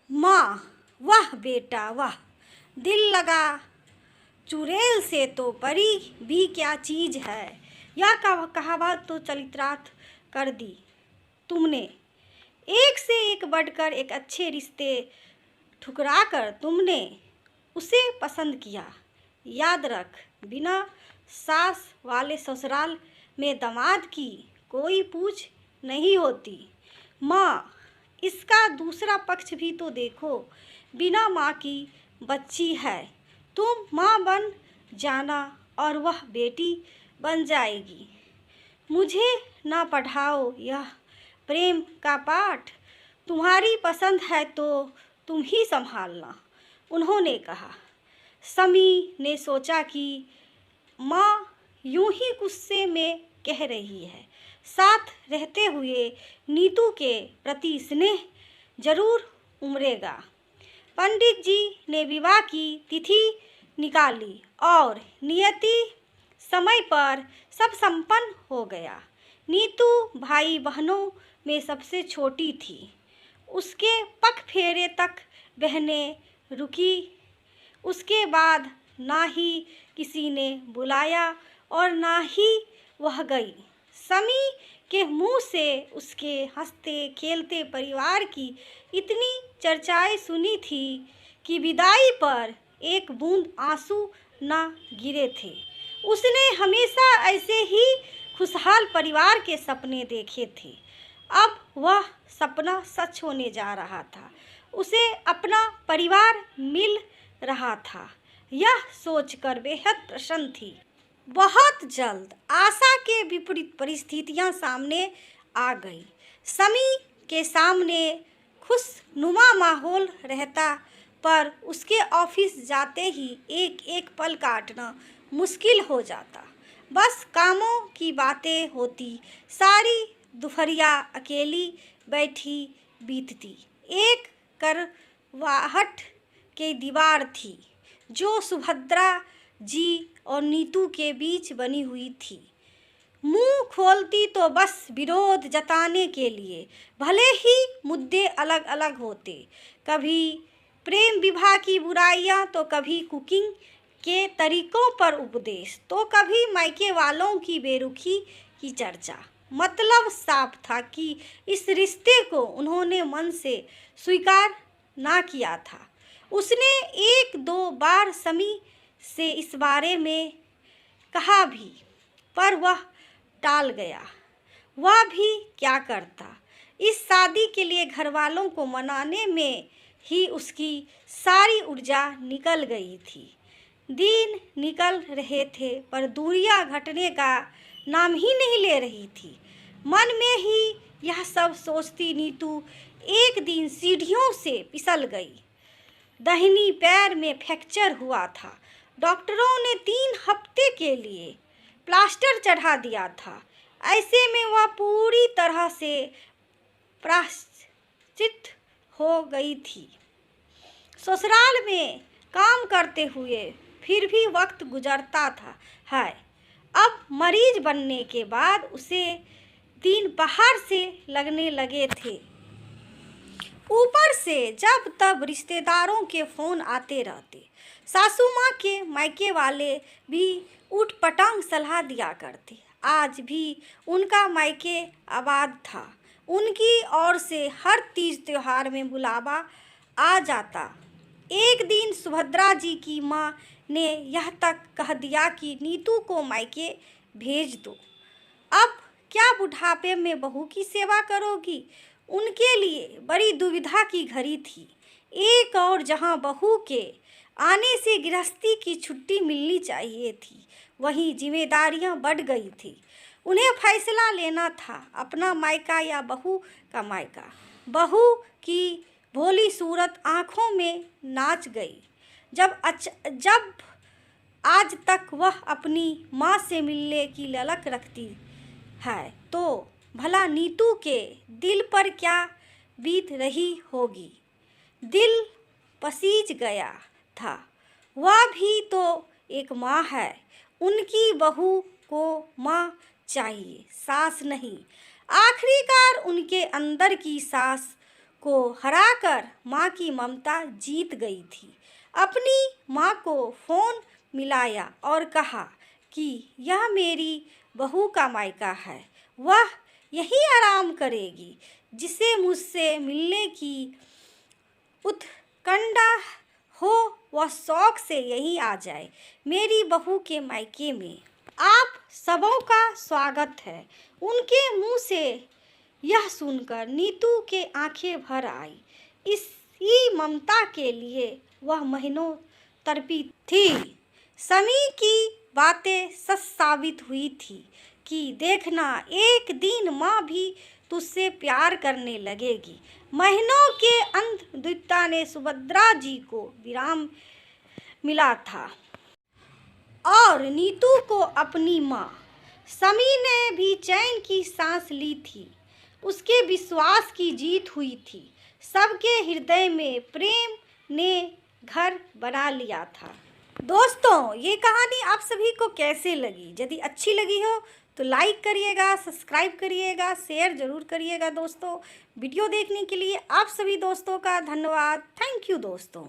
माँ, वाह बेटा वाह, दिल लगा चुड़ैल से तो परी भी क्या चीज़ है। यह कहावत तो चरितार्थ कर दी तुमने। एक से एक बढ़कर एक अच्छे रिश्ते ठुकरा कर तुमने उसे पसंद किया। याद रख, बिना सास वाले ससुराल में दामाद की कोई पूछ नहीं होती। माँ, इसका दूसरा पक्ष भी तो देखो। बिना माँ की बच्ची है, तुम माँ बन जाना और वह बेटी बन जाएगी। मुझे ना पढ़ाओ यह प्रेम का पाठ, तुम्हारी पसंद है तो तुम ही संभालना, उन्होंने कहा। समी ने सोचा कि माँ यूं ही गुस्से में कह रही है, साथ रहते हुए नीतू के प्रति स्नेह जरूर उमड़ेगा। पंडित जी ने विवाह की तिथि निकाली और नियति समय पर सब संपन्न हो गया। नीतू भाई बहनों में सबसे छोटी थी। उसके पग फेरे तक बहनें रुकी। उसके बाद ना ही किसी ने बुलाया और ना ही वह गई। समी के मुंह से उसके हंसते खेलते परिवार की इतनी चर्चाएं सुनी थी कि विदाई पर एक बूंद आंसू न गिरे थे। उसने हमेशा ऐसे ही खुशहाल परिवार के सपने देखे थे। अब वह सपना सच होने जा रहा था। उसे अपना परिवार मिल रहा था। यह सोचकर बेहद प्रसन्न थी। बहुत जल्द आशा के विपरीत परिस्थितियां सामने आ गई। समी के सामने खुशनुमा माहौल रहता, पर उसके ऑफिस जाते ही एक एक पल काटना मुश्किल हो जाता। बस कामों की बातें होती। सारी दोपहरिया अकेली बैठी बीतती। एक करवाहट की दीवार थी जो सुभद्रा जी और नीतू के बीच बनी हुई थी। मुंह खोलती तो बस विरोध जताने के लिए, भले ही मुद्दे अलग अलग होते। कभी प्रेम विवाह की बुराइयां, तो कभी कुकिंग के तरीकों पर उपदेश, तो कभी मायके वालों की बेरुखी की चर्चा। मतलब साफ था कि इस रिश्ते को उन्होंने मन से स्वीकार ना किया था। उसने एक दो बार समी से इस बारे में कहा भी, पर वह टाल गया। वह भी क्या करता। इस शादी के लिए घर वालों को मनाने में ही उसकी सारी ऊर्जा निकल गई थी। दिन निकल रहे थे, पर दूरियां घटने का नाम ही नहीं ले रही थी। मन में ही यह सब सोचती नीतू एक दिन सीढ़ियों से फिसल गई। दाहिनी पैर में फ्रैक्चर हुआ था। डॉक्टरों ने 3 हफ्ते के लिए प्लास्टर चढ़ा दिया था। ऐसे में वह पूरी तरह से प्राश्चित हो गई थी। ससुराल में काम करते हुए फिर भी वक्त गुजरता था है। अब मरीज बनने के बाद उसे दिन बाहर से लगने लगे थे। ऊपर से जब तब रिश्तेदारों के फ़ोन आते रहते। सासू माँ के मायके वाले भी उटपटांग सलाह दिया करते। आज भी उनका मायके आबाद था। उनकी ओर से हर तीज त्योहार में बुलावा आ जाता। एक दिन सुभद्रा जी की माँ ने यह तक कह दिया कि नीतू को मायके भेज दो। अब क्या बुढ़ापे में बहू की सेवा करोगी। उनके लिए बड़ी दुविधा की घड़ी थी। एक और जहां बहू के आने से गृहस्थी की छुट्टी मिलनी चाहिए थी, वहीं जिम्मेदारियां बढ़ गई थी। उन्हें फैसला लेना था, अपना मायका या बहू का मायका। बहू की भोली सूरत आंखों में नाच गई। जब आज तक वह अपनी माँ से मिलने की ललक रखती है, तो भला नीतू के दिल पर क्या बीत रही होगी। दिल पसीज गया था। वह भी तो एक माँ है। उनकी बहू को माँ चाहिए, सास नहीं। आखिरकार उनके अंदर की सास को हराकर माँ की ममता जीत गई थी। अपनी माँ को फ़ोन मिलाया और कहा कि यह मेरी बहू का मायका है, वह यही आराम करेगी। जिसे मुझसे मिलने की उत्कंठा हो वह शौक से यहीं आ जाए, मेरी बहू के मायके में आप सबों का स्वागत है। उनके मुंह से यह सुनकर नीतू के आंखें भर आई। इसी ममता के लिए वह महीनों तड़पी थी। समी की बातें सच साबित हुई थी कि देखना एक दिन माँ भी तुझसे प्यार करने लगेगी। महीनों के अंत द्विता ने सुभद्रा जी को विराम मिला था और नीतू को अपनी माँ समी ने भी चैन की सांस ली थी। उसके विश्वास की जीत हुई थी। सबके हृदय में प्रेम ने घर बना लिया था। दोस्तों, ये कहानी आप सभी को कैसे लगी? यदि अच्छी लगी हो तो लाइक करिएगा, सब्सक्राइब करिएगा, शेयर ज़रूर करिएगा। दोस्तों, वीडियो देखने के लिए आप सभी दोस्तों का धन्यवाद। थैंक यू दोस्तों।